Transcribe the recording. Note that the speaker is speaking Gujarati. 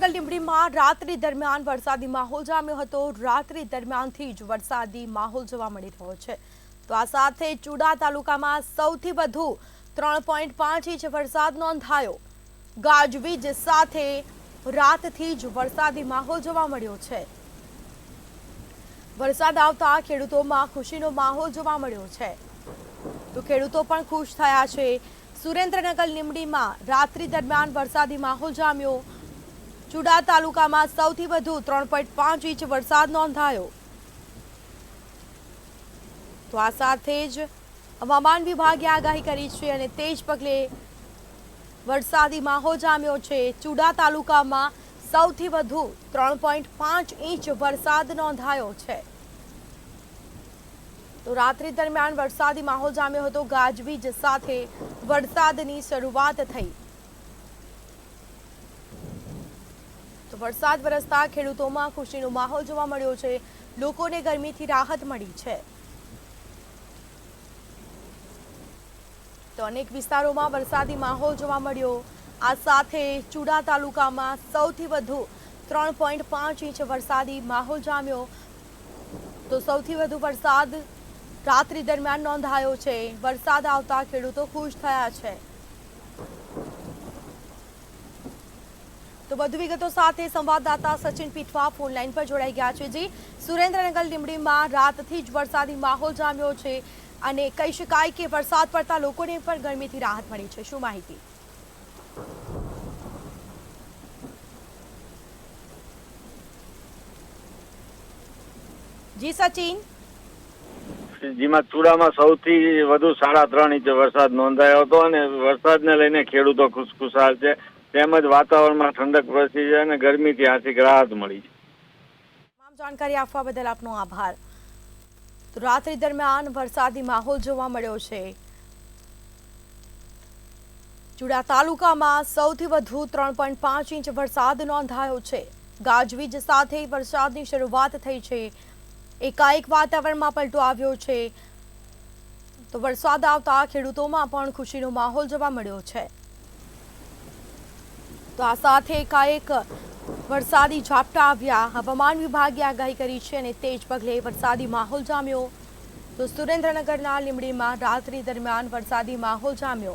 સુરેન્દ્રનગર લીંબડીમાં રાત્રિ દરમિયાન વરસાદી માહોલ જામ્યો હતો। રાત્રિ દરમિયાનથી જ વરસાદી માહોલ જોવા મળી રહ્યો છે। તો આ સાથે ચુડા તાલુકામાં સૌથી વધુ 3.5 ઇંચ વરસાદ નોંધાયો। ગાજવીજ સાથે રાતથી જ વરસાદી માહોલ જોવા મળ્યો છે। વરસાદ આવતા ખેડૂતોમાં ખુશીનો માહોલ જોવા મળ્યો છે। તો ખેડૂતો પણ ખુશ થયા છે। સુરેન્દ્રનગર લીંબડીમાં રાત્રિ દરમિયાન વરસાદી માહોલ જામ્યો। ચુડા તાલુકામાં સૌથી વધુ 3.5 ઇંચ વરસાદ નોંધાયો। તો આ સાથે જ હવામાન વિભાગે આગાહી કરી છે અને તે જ પગલે વરસાદી માહોલ જામ્યો છે। ચુડા તાલુકામાં સૌથી વધુ 3.5 ઇંચ વરસાદ નોંધાયો છે। તો રાત્રિ દરમિયાન વરસાદી માહોલ જામ્યો હતો। ગાજવીજ સાથે વરસાદની શરૂઆત થઈ। તો વરસાદ વરસતા ખેડૂતોમાં ખુશીનો માહોલ જોવા મળ્યો છે। લોકોને ગરમીથી રાહત મળી છે। તો અનેક વિસ્તારોમાં વરસાદી માહોલ જોવા મળ્યો। આ સાથે ચુડા તાલુકામાં સૌથી વધુ 3.5 ઇંચ વરસાદી માહોલ જામ્યો। તો સૌથી વધુ વરસાદ રાત્રિ દરમિયાન નોંધાયો છે। વરસાદ આવતા ખેડૂતો ખુશ થયા છે। તો વધુ વિગતો સાથે સંવાદદાતા સચિન પીઠવા ફોન લાઈન પર જોડાઈ ગયા છે। જી, સુરેન્દ્રનગર લીંબડીમાં રાતથી જ વરસાદી માહોલ જામ્યો છે અને કહી શકાય કે વરસાદ પડતા લોકોને પણ ગરમીથી રાહત મળી છે। શું માહિતી? જી સચિન। જેમાં ચુડામાં સૌથી વધુ 3.5 ઇંચ વરસાદ નોંધાયો હતો અને વરસાદને લઈને ખેડૂતો ખુશખુશાલ છે। તેમજ વાતાવરણમાં ઠંડક પ્રસરી છે અને ગરમીથી આંશિક રાહત મળી છે। તમામ જાણકારી આપવા બદલ આપનો આભાર। તો રાત્રિ દરમિયાન વરસાદી માહોલ જોવા મળ્યો છે। ચુડા તાલુકામાં સૌથી વધુ 3.5 ઇંચ વરસાદ નોંધાયો છે। ગાજવીજ સાથે વરસાદની શરૂઆત થઈ છે। એકાએક વાતાવરણમાં પલટો આવ્યો છે। તો વરસાદ આવતા ખેડૂતોમાં પણ ખુશીનો માહોલ જોવા મળ્યો છે। તો આ સાથે એકાએક વરસાદી ઝાપટા આવ્યા। હવામાન વિભાગે આગાહી કરી છે અને તે જ પગલે વરસાદી માહોલ જામ્યો। તો સુરેન્દ્રનગરના લીંબડીમાં રાત્રિ દરમિયાન વરસાદી માહોલ જામ્યો।